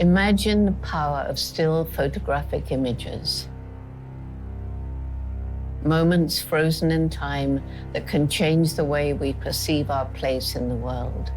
Imagine the power of still photographic images. Moments frozen in time that can change the way we perceive our place in the world.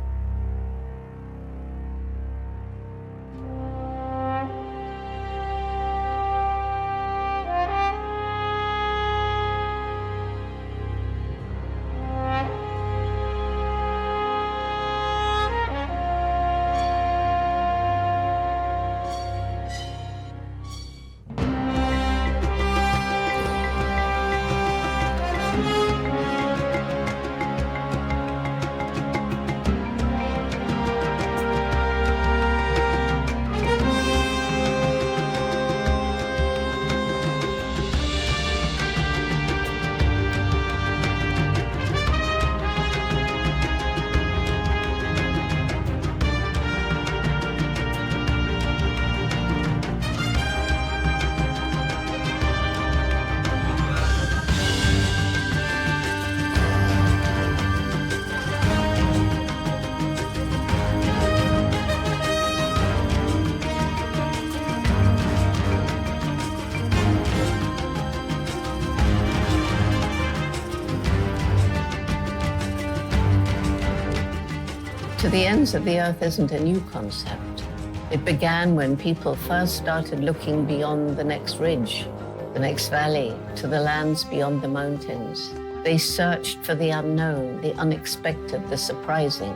To the ends of the earth isn't a new concept. It began when people first started looking beyond the next ridge, the next valley, to the lands beyond the mountains. They searched for the unknown, the unexpected, the surprising,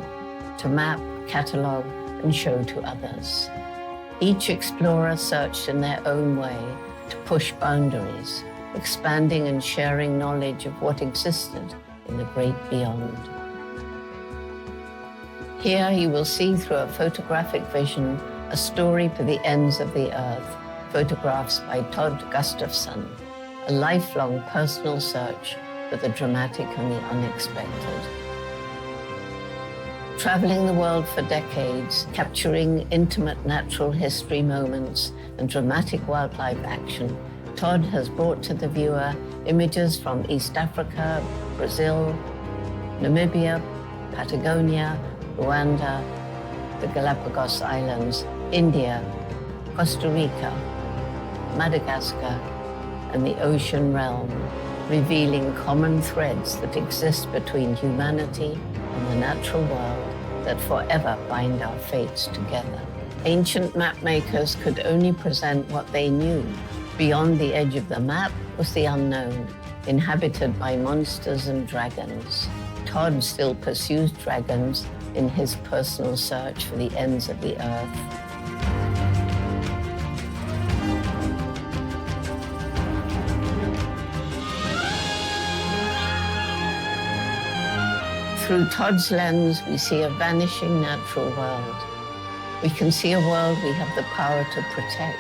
to map, catalog, and show to others. Each explorer searched in their own way to push boundaries, expanding and sharing knowledge of what existed in the great beyond. Here you will see through a photographic vision a story for the ends of the earth, photographs by Todd Gustafson, a lifelong personal search for the dramatic and the unexpected. Traveling the world for decades, capturing intimate natural history moments and dramatic wildlife action, Todd has brought to the viewer images from East Africa, Brazil, Namibia, Patagonia, Rwanda, the Galapagos Islands, India, Costa Rica, Madagascar, and the ocean realm, revealing common threads that exist between humanity and the natural world that forever bind our fates together. Ancient mapmakers could only present what they knew. Beyond the edge of the map was the unknown, inhabited by monsters and dragons. Todd still pursues dragons in his personal search for the ends of the earth. Through Todd's lens, we see a vanishing natural world. We can see a world we have the power to protect.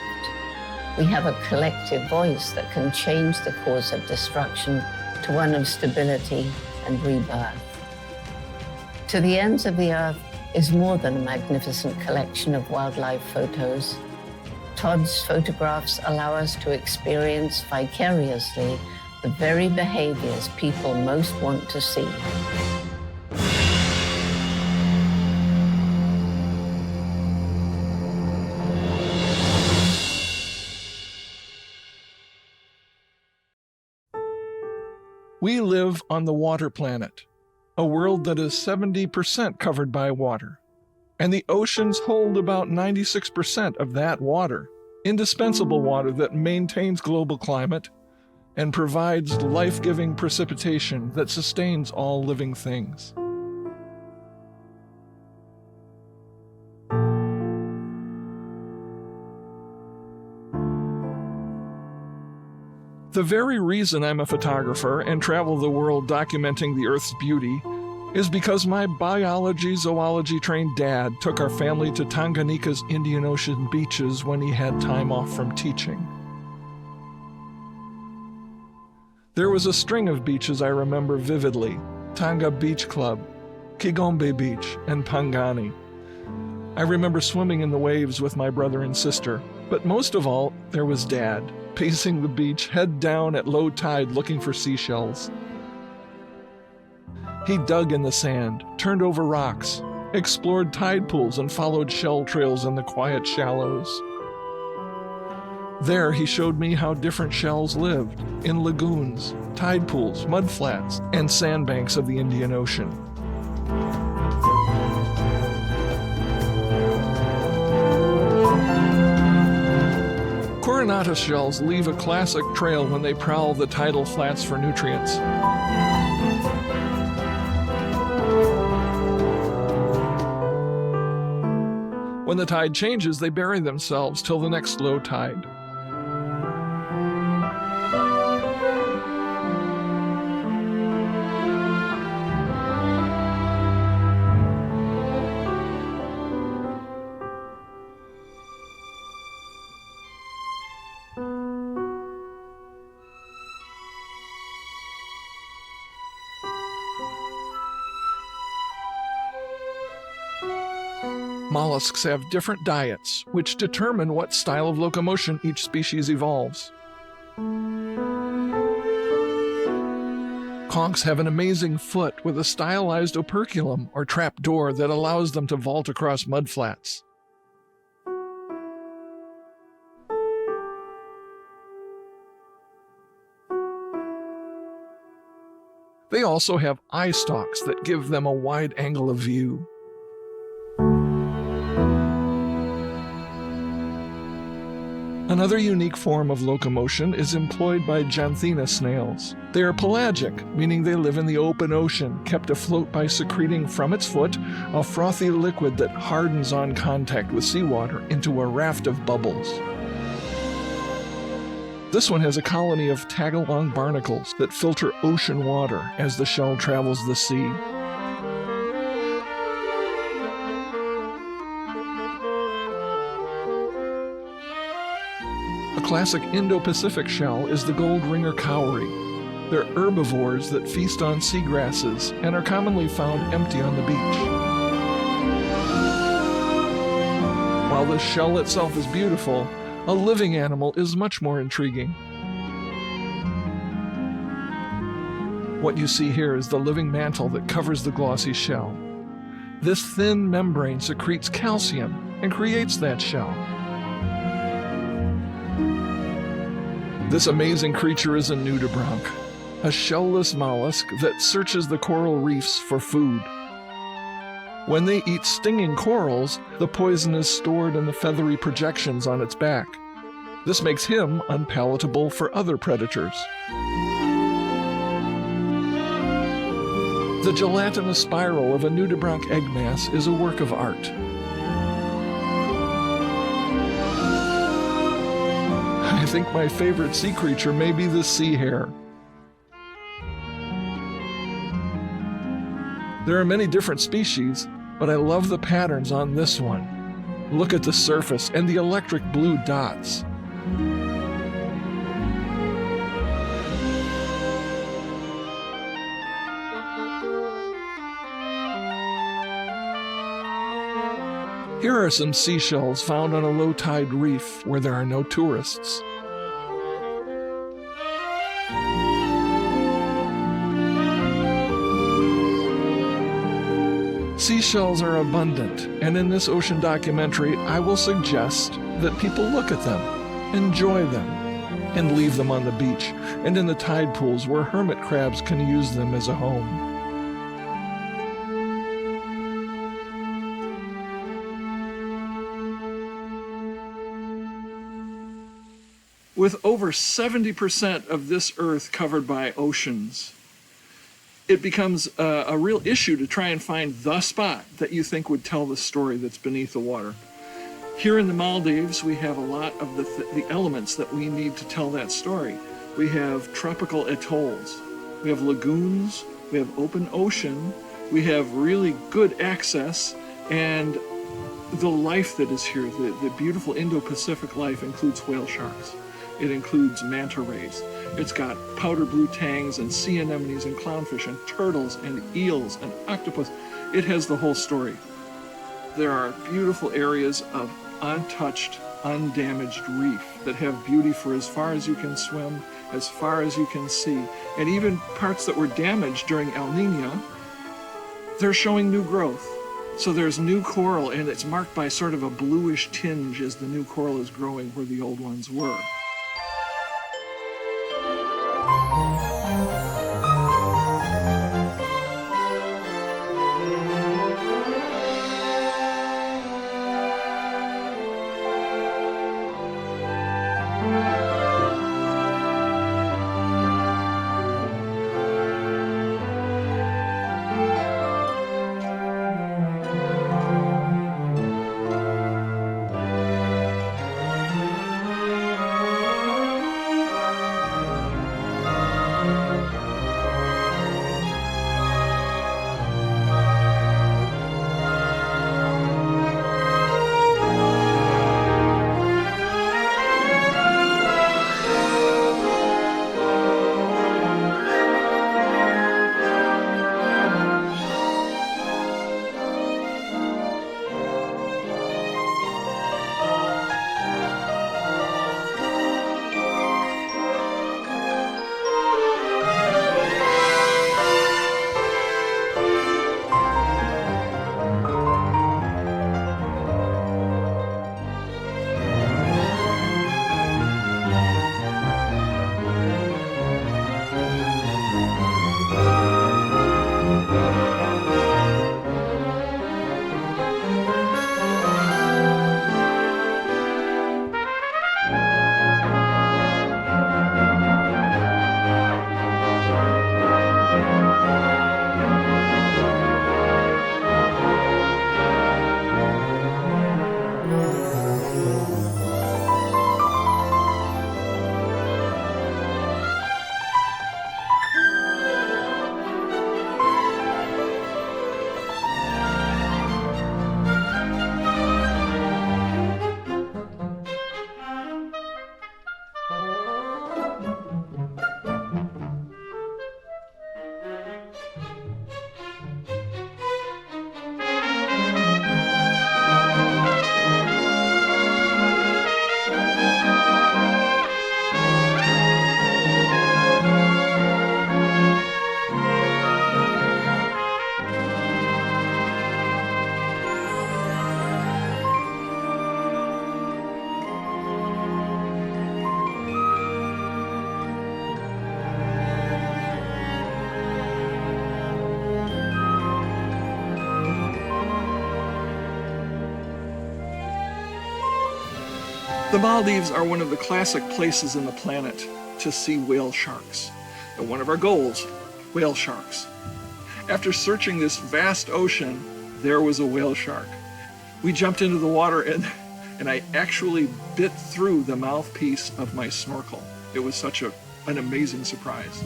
We have a collective voice that can change the course of destruction to one of stability and rebirth. To the Ends of the Earth is more than a magnificent collection of wildlife photos. Todd's photographs allow us to experience vicariously the very behaviors people most want to see. We live on the water planet, a world that is 70% covered by water, and the oceans hold about 96% of that water, indispensable water that maintains global climate and provides life-giving precipitation that sustains all living things. The very reason I'm a photographer and travel the world documenting the Earth's beauty is because my biology-zoology trained dad took our family to Tanganyika's Indian Ocean beaches when he had time off from teaching. There was a string of beaches I remember vividly: Tanga Beach Club, Kigombe Beach, and Pangani. I remember swimming in the waves with my brother and sister, but most of all, there was Dad, pacing the beach, head down at low tide looking for seashells. He dug in the sand, turned over rocks, explored tide pools, and followed shell trails in the quiet shallows. There, he showed me how different shells lived in lagoons, tide pools, mudflats, and sandbanks of the Indian Ocean. Coronata shells leave a classic trail when they prowl the tidal flats for nutrients. When the tide changes, they bury themselves till the next low tide. Mollusks have different diets, which determine what style of locomotion each species evolves. Conchs have an amazing foot with a stylized operculum or trap door that allows them to vault across mudflats. They also have eye stalks that give them a wide angle of view. Another unique form of locomotion is employed by Janthena snails. They are pelagic, meaning they live in the open ocean, kept afloat by secreting from its foot a frothy liquid that hardens on contact with seawater into a raft of bubbles. This one has a colony of tag-along barnacles that filter ocean water as the shell travels the sea. A classic Indo-Pacific shell is the gold ringer cowrie. They're herbivores that feast on seagrasses and are commonly found empty on the beach. While the shell itself is beautiful, a living animal is much more intriguing. What you see here is the living mantle that covers the glossy shell. This thin membrane secretes calcium and creates that shell. This amazing creature is a nudibranch, a shellless mollusk that searches the coral reefs for food. When they eat stinging corals, the poison is stored in the feathery projections on its back. This makes him unpalatable for other predators. The gelatinous spiral of a nudibranch egg mass is a work of art. I think my favorite sea creature may be the sea hare. There are many different species, but I love the patterns on this one. Look at the surface and the electric blue dots. Here are some seashells found on a low-tide reef where there are no tourists. Seashells are abundant, and in this ocean documentary, I will suggest that people look at them, enjoy them, and leave them on the beach and in the tide pools where hermit crabs can use them as a home. With over 70% of this Earth covered by oceans, it becomes a real issue to try and find the spot that you think would tell the story that's beneath the water. Here in the Maldives, we have a lot of the elements that we need to tell that story. We have tropical atolls, we have lagoons, we have open ocean, we have really good access, and the life that is here, the beautiful Indo-Pacific life includes whale sharks. It includes manta rays. It's got powder blue tangs and sea anemones and clownfish and turtles and eels and octopus. It has the whole story. There are beautiful areas of untouched, undamaged reef that have beauty for as far as you can swim, as far as you can see. And even parts that were damaged during El Nino, they're showing new growth. So there's new coral, and it's marked by sort of a bluish tinge as the new coral is growing where the old ones were. The Maldives are one of the classic places in the planet to see whale sharks. And one of our goals, whale sharks. After searching this vast ocean, there was a whale shark. We jumped into the water and I actually bit through the mouthpiece of my snorkel. It was such an amazing surprise.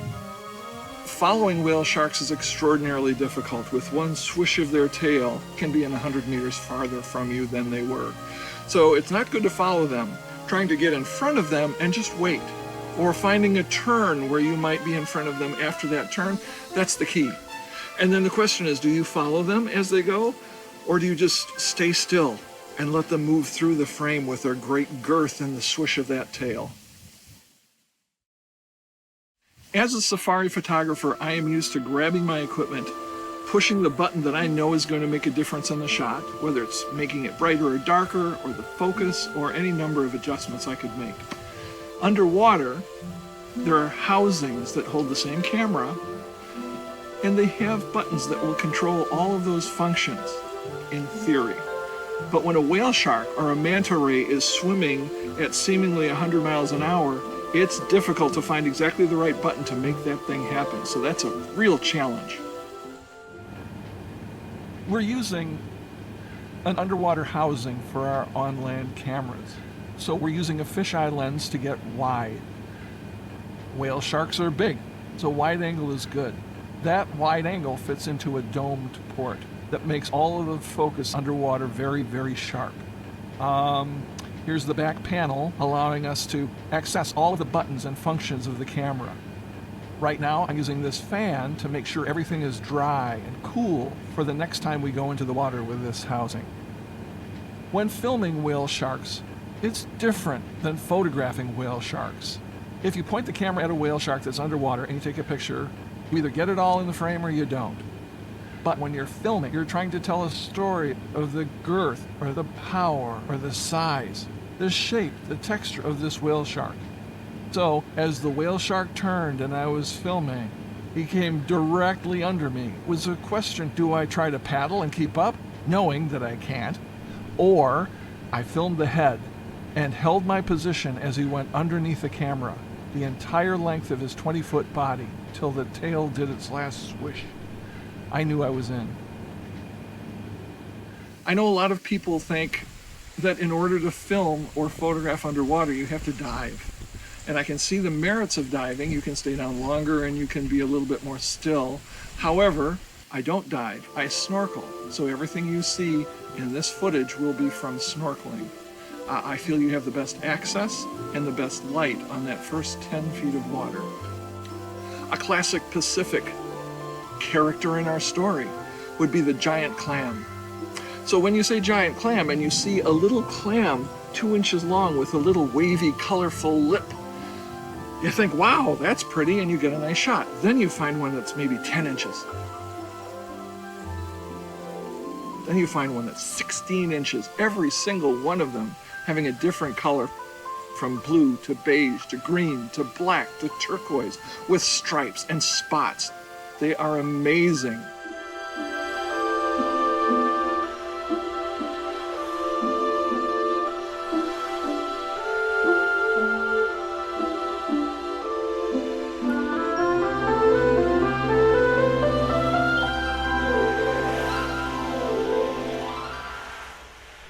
Following whale sharks is extraordinarily difficult. With one swish of their tail, can be 100 meters farther from you than they were. So it's not good to follow them. Trying to get in front of them and just wait. Or finding a turn where you might be in front of them after that turn, that's the key. And then the question is, do you follow them as they go? Or do you just stay still and let them move through the frame with their great girth and the swish of that tail? As a safari photographer, I am used to grabbing my equipment, pushing the button that I know is going to make a difference on the shot, whether it's making it brighter or darker, or the focus, or any number of adjustments I could make. Underwater, there are housings that hold the same camera, and they have buttons that will control all of those functions, in theory. But when a whale shark or a manta ray is swimming at seemingly 100 miles an hour, it's difficult to find exactly the right button to make that thing happen. So that's a real challenge. We're using an underwater housing for our on-land cameras. So we're using a fisheye lens to get wide. Whale sharks are big, so wide angle is good. That wide angle fits into a domed port that makes all of the focus underwater very, very sharp. Here's the back panel allowing us to access all of the buttons and functions of the camera. Right now, I'm using this fan to make sure everything is dry and cool for the next time we go into the water with this housing. When filming whale sharks, it's different than photographing whale sharks. If you point the camera at a whale shark that's underwater and you take a picture, you either get it all in the frame or you don't. But when you're filming, you're trying to tell a story of the girth or the power or the size, the shape, the texture of this whale shark. So as the whale shark turned and I was filming, he came directly under me. It was a question, do I try to paddle and keep up, knowing that I can't? Or I filmed the head and held my position as he went underneath the camera, the entire length of his 20-foot body, till the tail did its last swish. I knew I was in. I know a lot of people think that in order to film or photograph underwater, you have to dive. And I can see the merits of diving. You can stay down longer and you can be a little bit more still. However, I don't dive, I snorkel. So everything you see in this footage will be from snorkeling. I feel you have the best access and the best light on that first 10 feet of water. A classic Pacific character in our story would be the giant clam. So when you say giant clam and you see a little clam 2 inches long with a little wavy, colorful lip, you think, wow, that's pretty, and you get a nice shot. Then you find one that's maybe 10 inches. Then you find one that's 16 inches, every single one of them having a different color, from blue to beige to green to black to turquoise, with stripes and spots. They are amazing.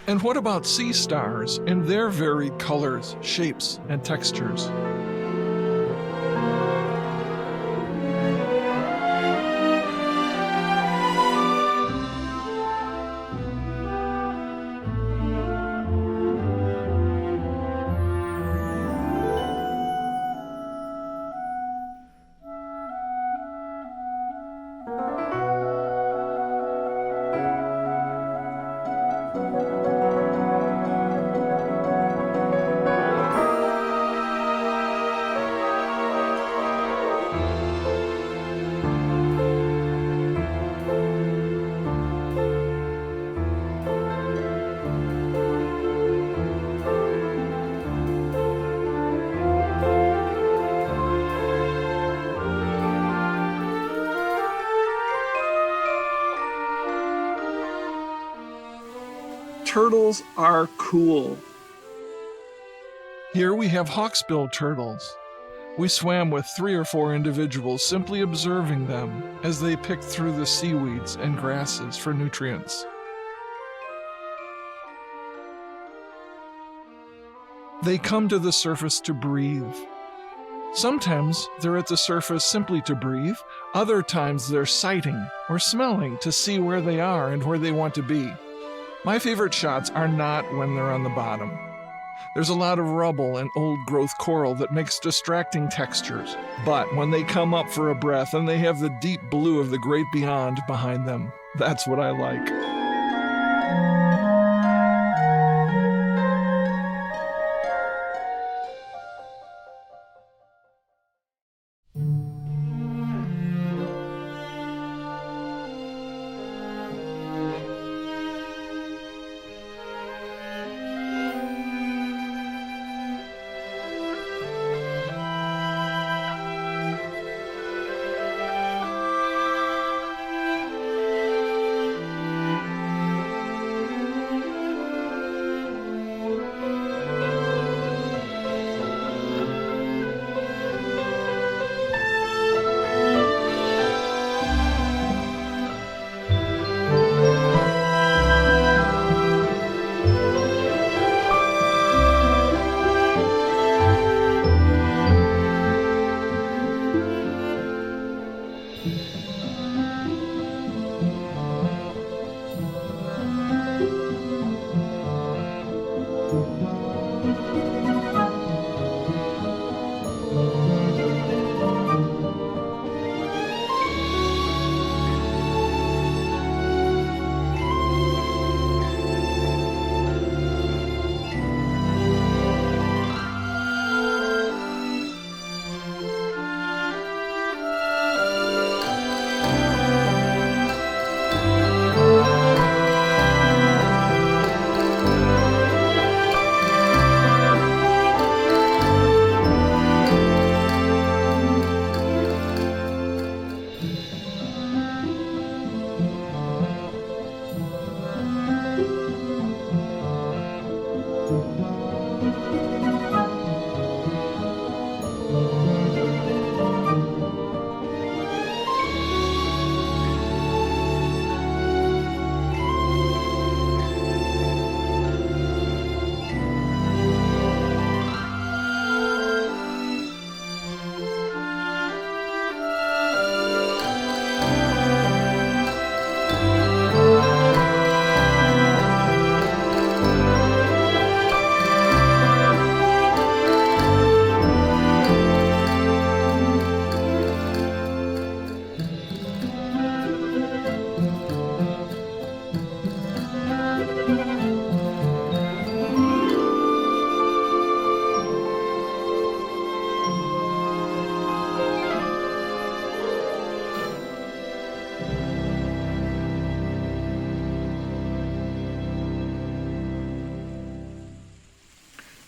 And what about sea stars in their varied colors, shapes, and textures? Turtles are cool. Here we have hawksbill turtles. We swam with 3 or 4 individuals, simply observing them as they picked through the seaweeds and grasses for nutrients. They come to the surface to breathe. Sometimes they're at the surface simply to breathe. Other times they're sighting or smelling to see where they are and where they want to be. My favorite shots are not when they're on the bottom. There's a lot of rubble and old growth coral that makes distracting textures. But when they come up for a breath and they have the deep blue of the great beyond behind them, that's what I like.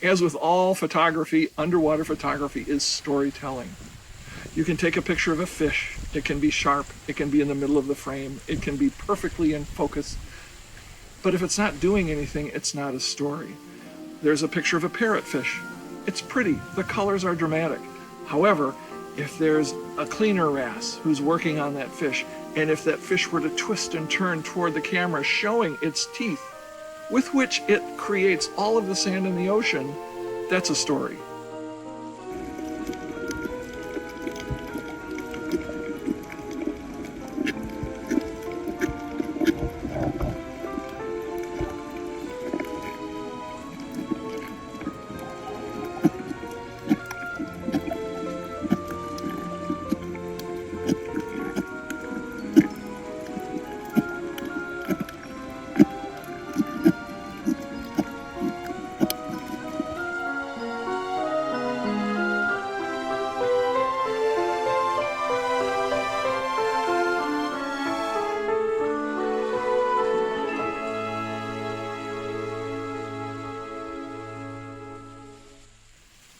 As with all photography, underwater photography is storytelling. You can take a picture of a fish. It can be sharp. It can be in the middle of the frame. It can be perfectly in focus. But if it's not doing anything, it's not a story. There's a picture of a parrotfish. It's pretty. The colors are dramatic. However, if there's a cleaner wrasse who's working on that fish, and if that fish were to twist and turn toward the camera, showing its teeth, with which it creates all of the sand in the ocean, that's a story.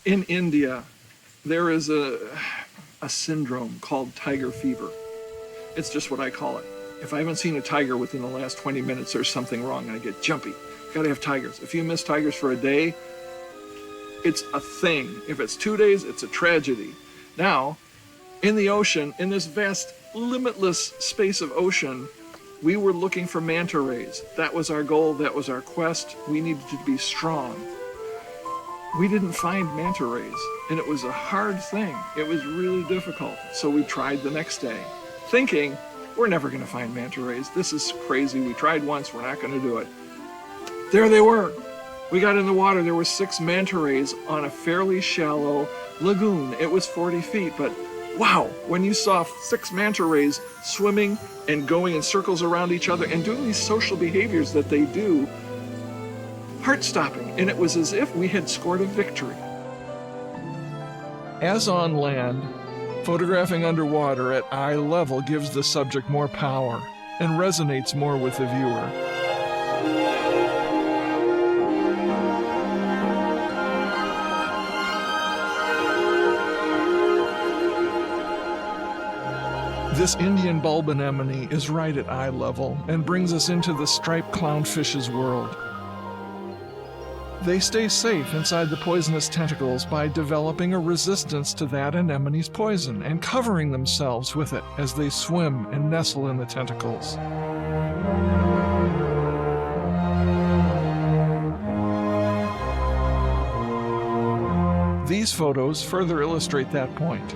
In India, there is a syndrome called tiger fever. It's just what I call it. If I haven't seen a tiger within the last 20 minutes, there's something wrong, and I get jumpy. Gotta have tigers. If you miss tigers for a day, it's a thing. If it's 2 days, it's a tragedy. Now, in the ocean, in this vast, limitless space of ocean, we were looking for manta rays. That was our goal, that was our quest. We needed to be strong. We didn't find manta rays, and it was a hard thing. It was really difficult. So we tried the next day, thinking, we're never gonna find manta rays. This is crazy. We tried once, we're not gonna do it. There they were. We got in the water, there were 6 manta rays on a fairly shallow lagoon. It was 40 feet, but wow, when you saw 6 manta rays swimming and going in circles around each other and doing these social behaviors that they do, heart-stopping, and it was as if we had scored a victory. As on land, photographing underwater at eye level gives the subject more power and resonates more with the viewer. This Indian bulb anemone is right at eye level and brings us into the striped clownfish's world. They stay safe inside the poisonous tentacles by developing a resistance to that anemone's poison and covering themselves with it as they swim and nestle in the tentacles. These photos further illustrate that point.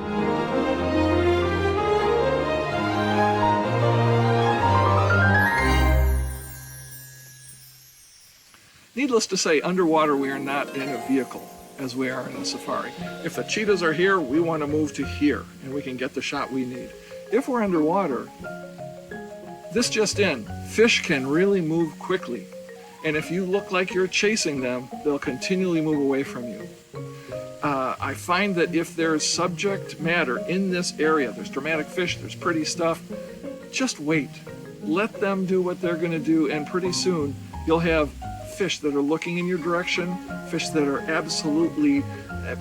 Needless to say, underwater we are not in a vehicle as we are in a safari. If the cheetahs are here, we want to move to here, and we can get the shot we need. If we're underwater, this just in, fish can really move quickly. And if you look like you're chasing them, they'll continually move away from you. I find that if there's subject matter in this area, there's dramatic fish, there's pretty stuff, just wait. Let them do what they're going to do, and pretty soon you'll have fish that are looking in your direction, fish that are absolutely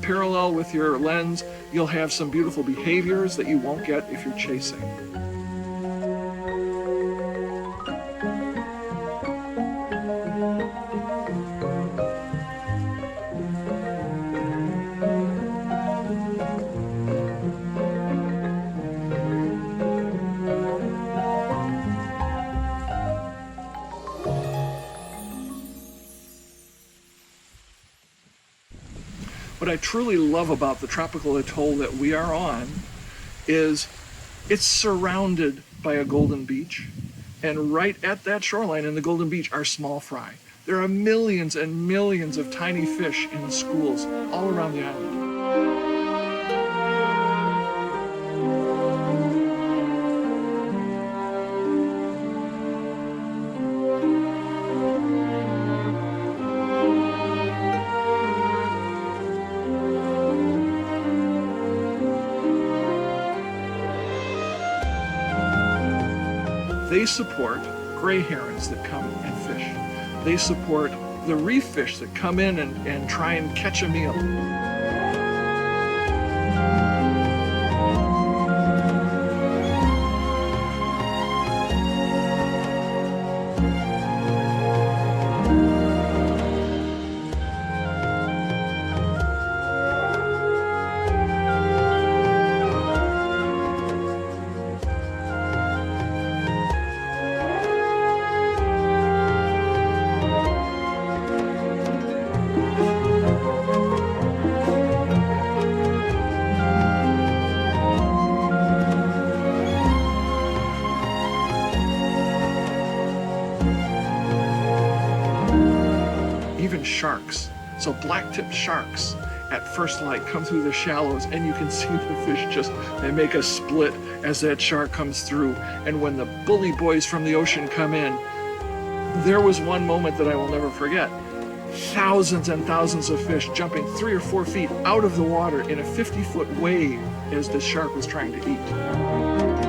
parallel with your lens. You'll have some beautiful behaviors that you won't get if you're chasing. What I truly love about the tropical atoll that we are on is it's surrounded by a golden beach. And right at that shoreline in the golden beach are small fry. There are millions and millions of tiny fish in schools all around the island. They support gray herons that come and fish. They support the reef fish that come in and try and catch a meal. Even sharks. So black-tipped sharks at first light come through the shallows, and you can see the fish they make a split as that shark comes through. And when the bully boys from the ocean come in, there was one moment that I will never forget. Thousands and thousands of fish jumping 3 or 4 feet out of the water in a 50-foot wave as the shark was trying to eat.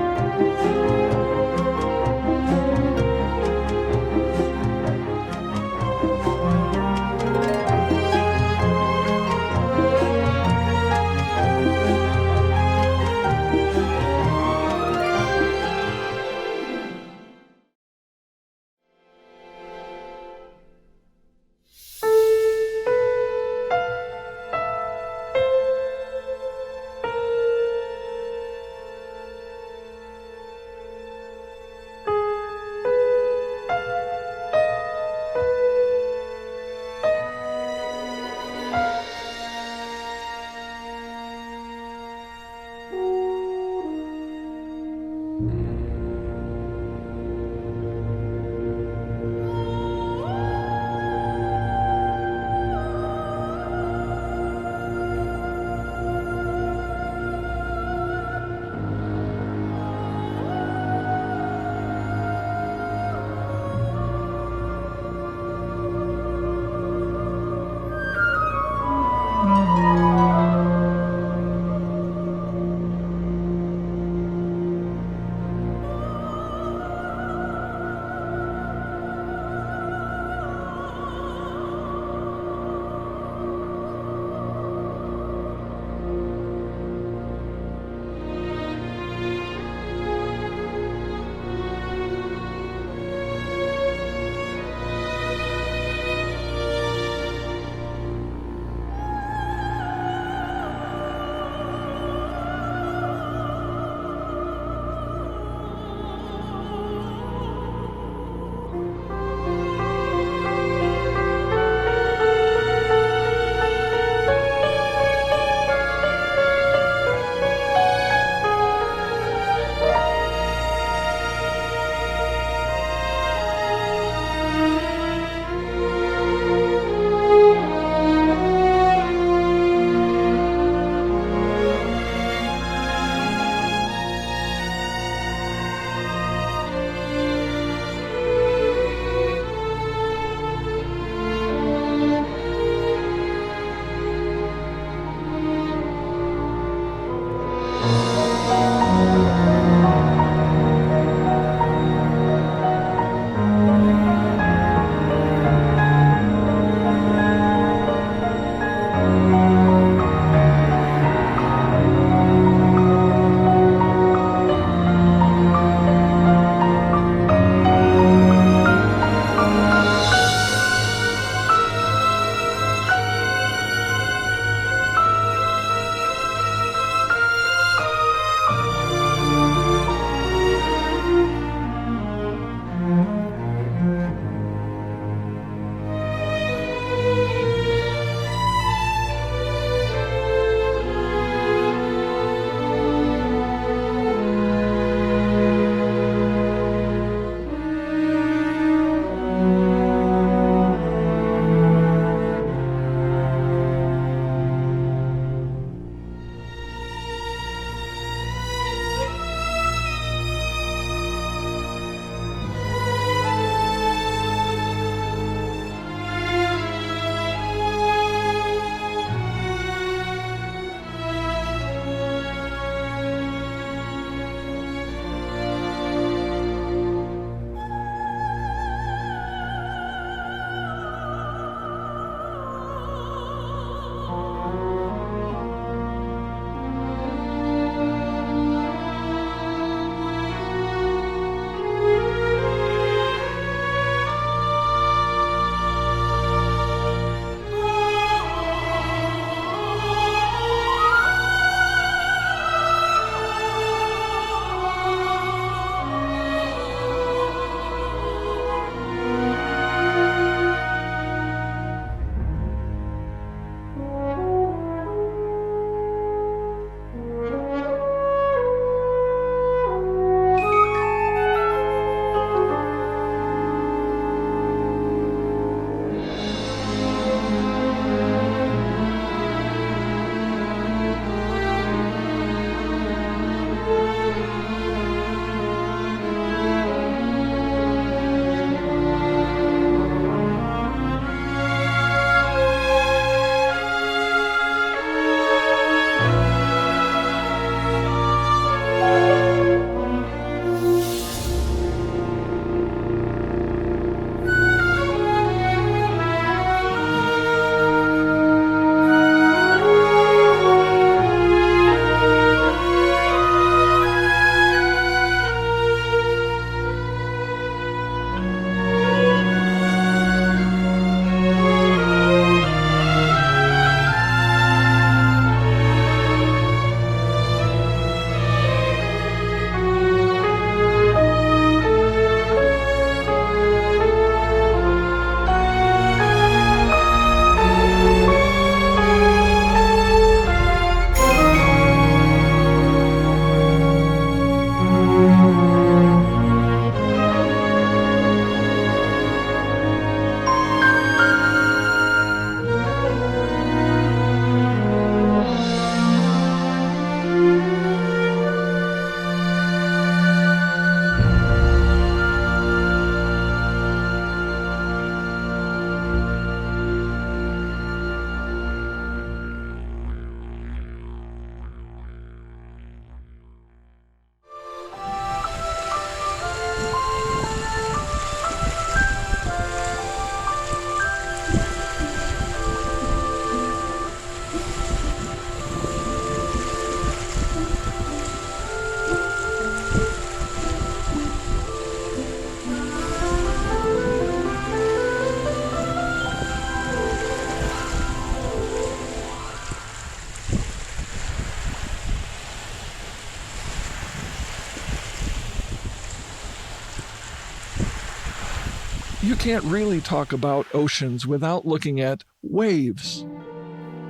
You can't really talk about oceans without looking at waves.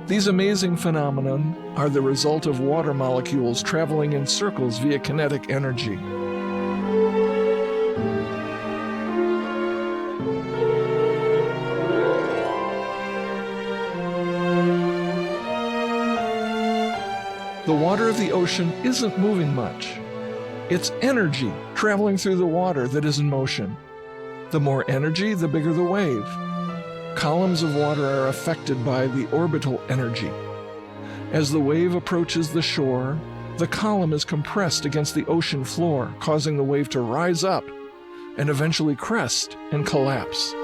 These amazing phenomena are the result of water molecules traveling in circles via kinetic energy. The water of the ocean isn't moving much. It's energy traveling through the water that is in motion. The more energy, the bigger the wave. Columns of water are affected by the orbital energy. As the wave approaches the shore, the column is compressed against the ocean floor, causing the wave to rise up and eventually crest and collapse.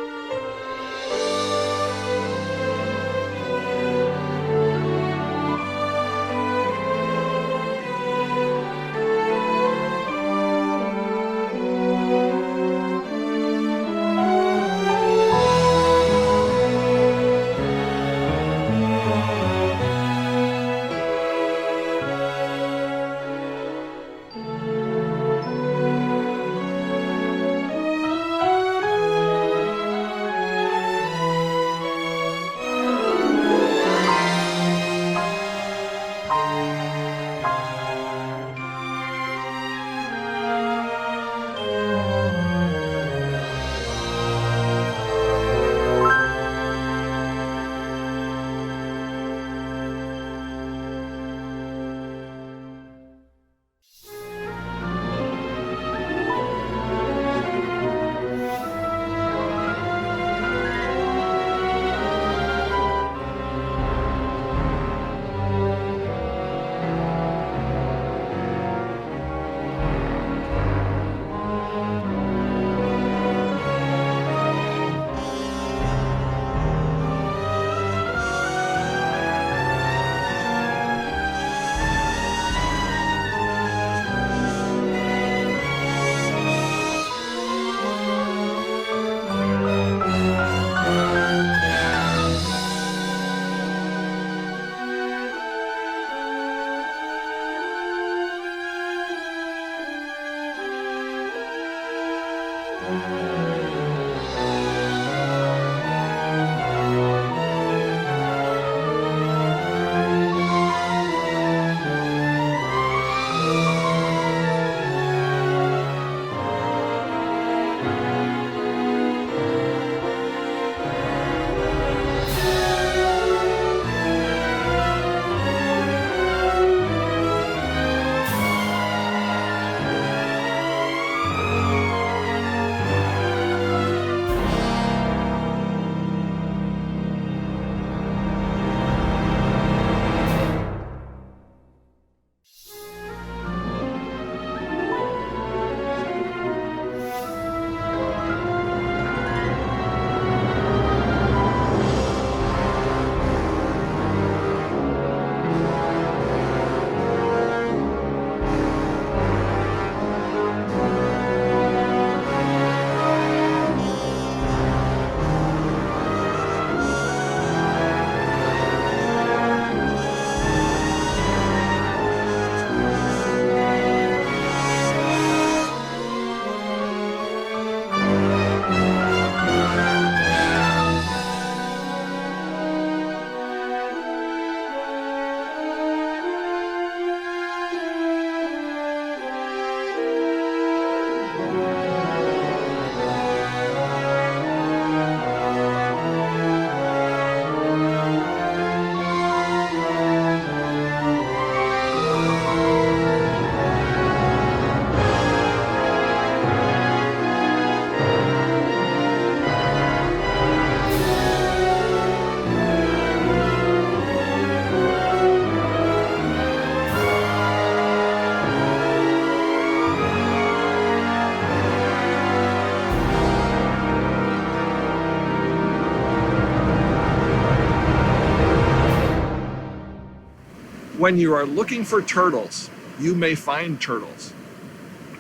When you are looking for turtles, you may find turtles.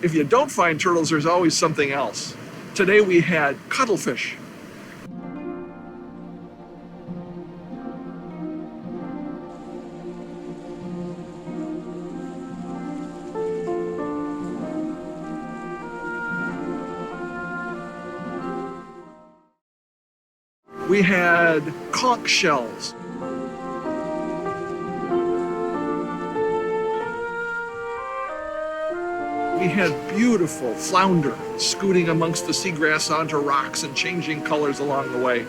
If you don't find turtles, there's always something else. Today we had cuttlefish. We had conch shells. We had beautiful flounder scooting amongst the seagrass onto rocks and changing colors along the way.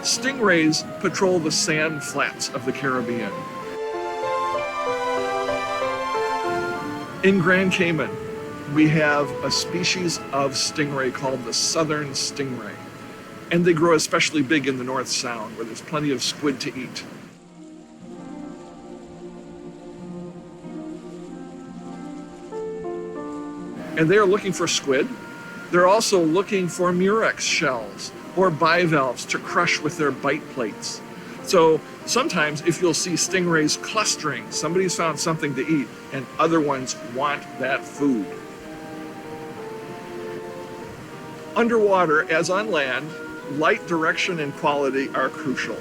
Stingrays patrol the sand flats of the Caribbean. In Grand Cayman, we have a species of stingray called the southern stingray. And they grow especially big in the North Sound, where there's plenty of squid to eat. And they are looking for squid. They're also looking for murex shells or bivalves to crush with their bite plates. So sometimes if you'll see stingrays clustering, somebody's found something to eat and other ones want that food. Underwater, as on land, light direction and quality are crucial.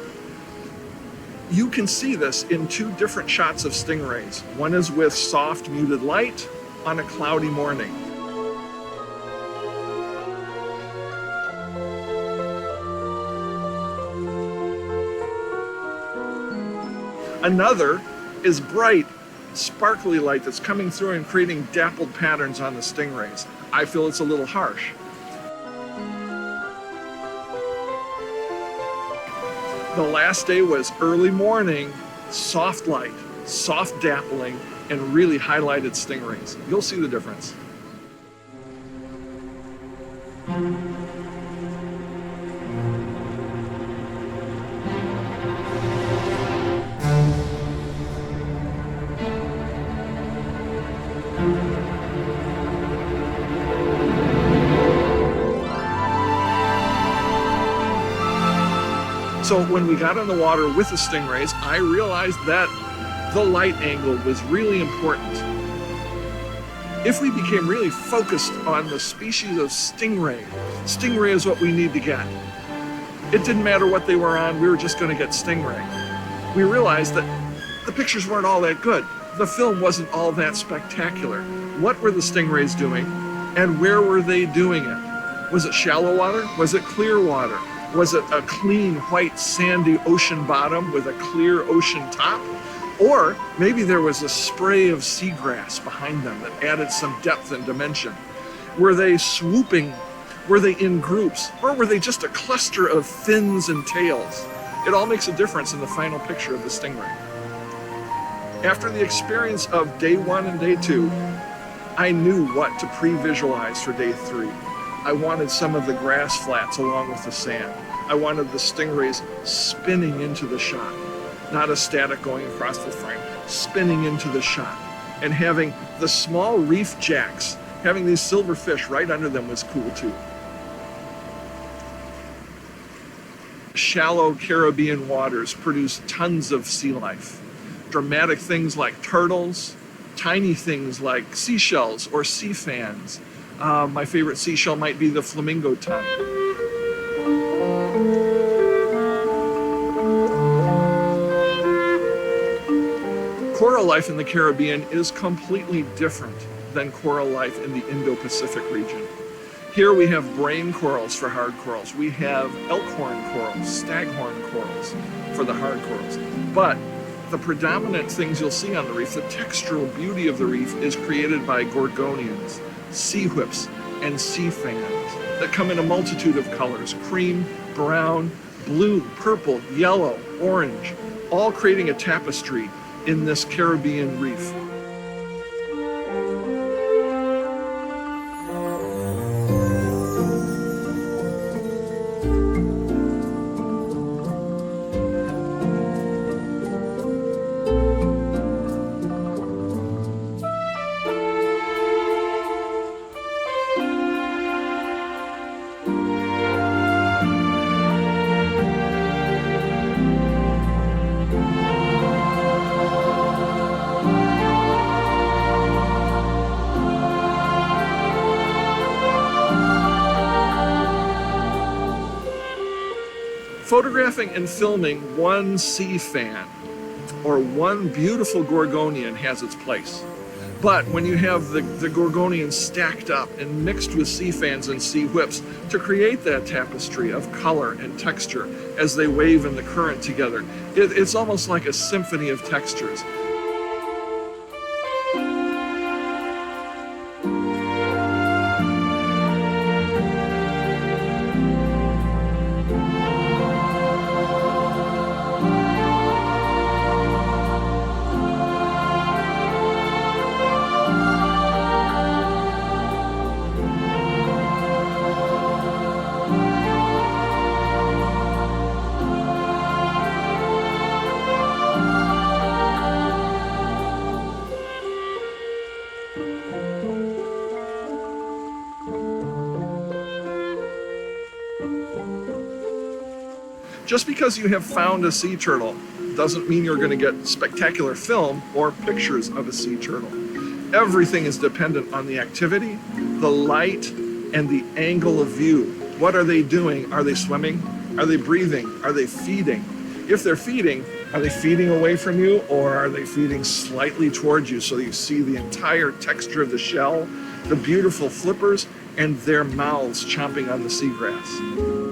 You can see this in two different shots of stingrays. One is with soft muted light on a cloudy morning. Another is bright, sparkly light that's coming through and creating dappled patterns on the stingrays. I feel it's a little harsh. The last day was early morning, soft light, soft dappling, and really highlighted stingrays. You'll see the difference. So when we got on the water with the stingrays, I realized that the light angle was really important. If we became really focused on the species of stingray is what we need to get. It didn't matter what they were on, we were just going to get stingray. We realized that the pictures weren't all that good. The film wasn't all that spectacular. What were the stingrays doing, and where were they doing it? Was it shallow water? Was it clear water? Was it a clean, white, sandy ocean bottom with a clear ocean top? Or maybe there was a spray of seagrass behind them that added some depth and dimension. Were they swooping? Were they in groups? Or were they just a cluster of fins and tails? It all makes a difference in the final picture of the stingray. After the experience of day 1 and day 2, I knew what to pre-visualize for day 3. I wanted some of the grass flats along with the sand. I wanted the stingrays spinning into the shot, not a static going across the frame, spinning into the shot. And having the small reef jacks, having these silver fish right under them was cool too. Shallow Caribbean waters produce tons of sea life. Dramatic things like turtles, tiny things like seashells or sea fans. My favorite seashell might be the flamingo tongue. Coral life in the Caribbean is completely different than coral life in the Indo-Pacific region. Here we have brain corals for hard corals. We have elkhorn corals, staghorn corals for the hard corals. But the predominant things you'll see on the reef, the textural beauty of the reef, is created by gorgonians, sea whips, and sea fans that come in a multitude of colors: cream, brown, blue, purple, yellow, orange, all creating a tapestry in this Caribbean reef. Photographing and filming one sea fan or one beautiful gorgonian has its place. But when you have the gorgonians stacked up and mixed with sea fans and sea whips to create that tapestry of color and texture as they wave in the current together, it's almost like a symphony of textures. Just because you have found a sea turtle doesn't mean you're going to get spectacular film or pictures of a sea turtle. Everything is dependent on the activity, the light, and the angle of view. What are they doing? Are they swimming? Are they breathing? Are they feeding? If they're feeding, are they feeding away from you, or are they feeding slightly towards you so that you see the entire texture of the shell, the beautiful flippers, and their mouths chomping on the seagrass?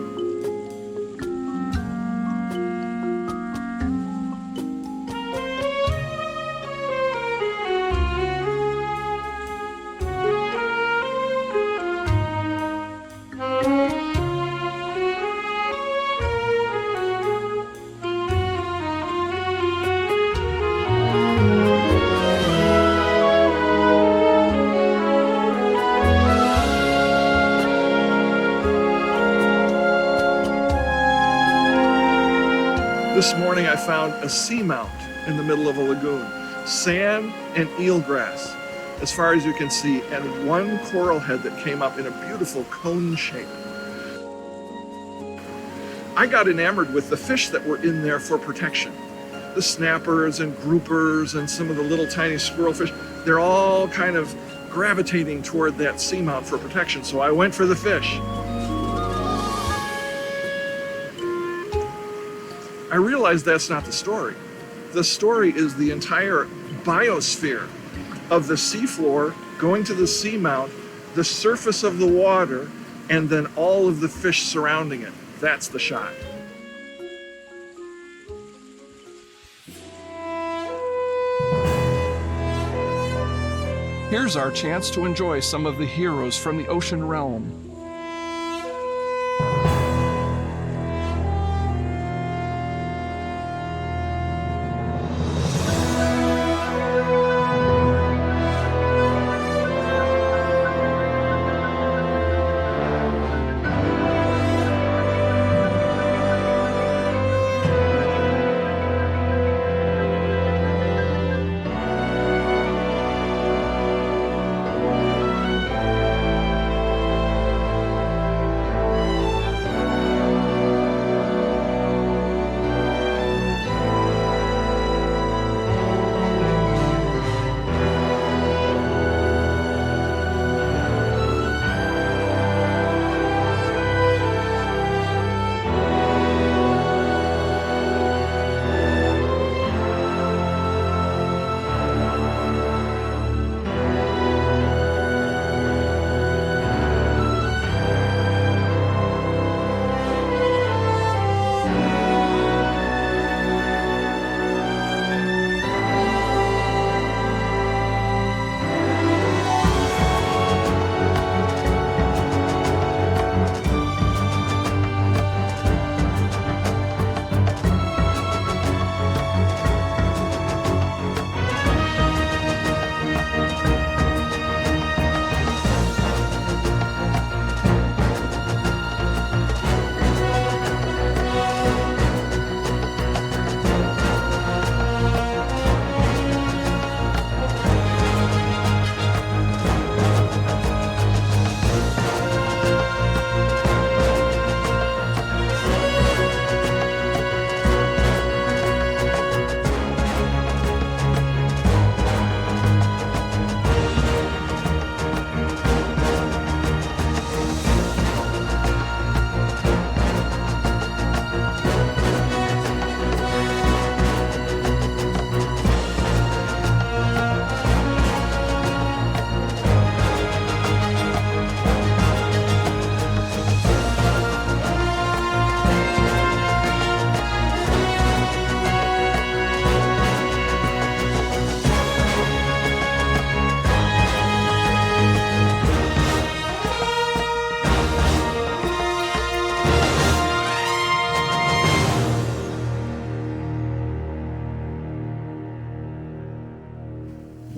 This morning I found a seamount in the middle of a lagoon, sand and eelgrass as far as you can see, and one coral head that came up in a beautiful cone shape. I got enamored with the fish that were in there for protection. The snappers and groupers and some of the little tiny squirrelfish, they're all kind of gravitating toward that seamount for protection, so I went for the fish. I realized that's not the story. The story is the entire biosphere of the seafloor going to the seamount, the surface of the water, and then all of the fish surrounding it. That's the shot. Here's our chance to enjoy some of the heroes from the ocean realm.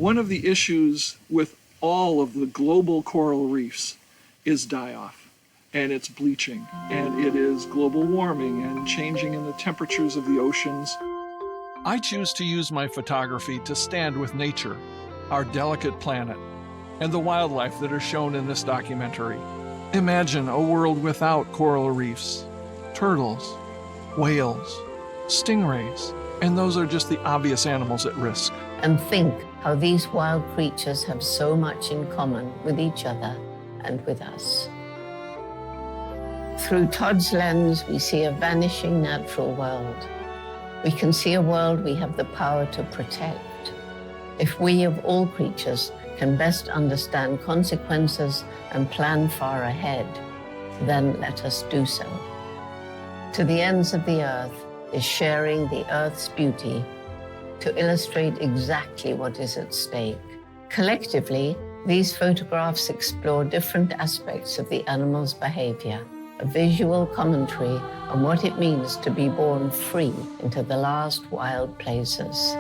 One of the issues with all of the global coral reefs is die-off, and it's bleaching, and it is global warming and changing in the temperatures of the oceans. I choose to use my photography to stand with nature, our delicate planet, and the wildlife that are shown in this documentary. Imagine a world without coral reefs, turtles, whales, stingrays, and those are just the obvious animals at risk. And think how these wild creatures have so much in common with each other and with us. Through Todd's lens, we see a vanishing natural world. We can see a world we have the power to protect. If we, of all creatures, can best understand consequences and plan far ahead, then let us do so. To the ends of the earth is sharing the earth's beauty to illustrate exactly what is at stake. Collectively, these photographs explore different aspects of the animal's behavior, a visual commentary on what it means to be born free into the last wild places.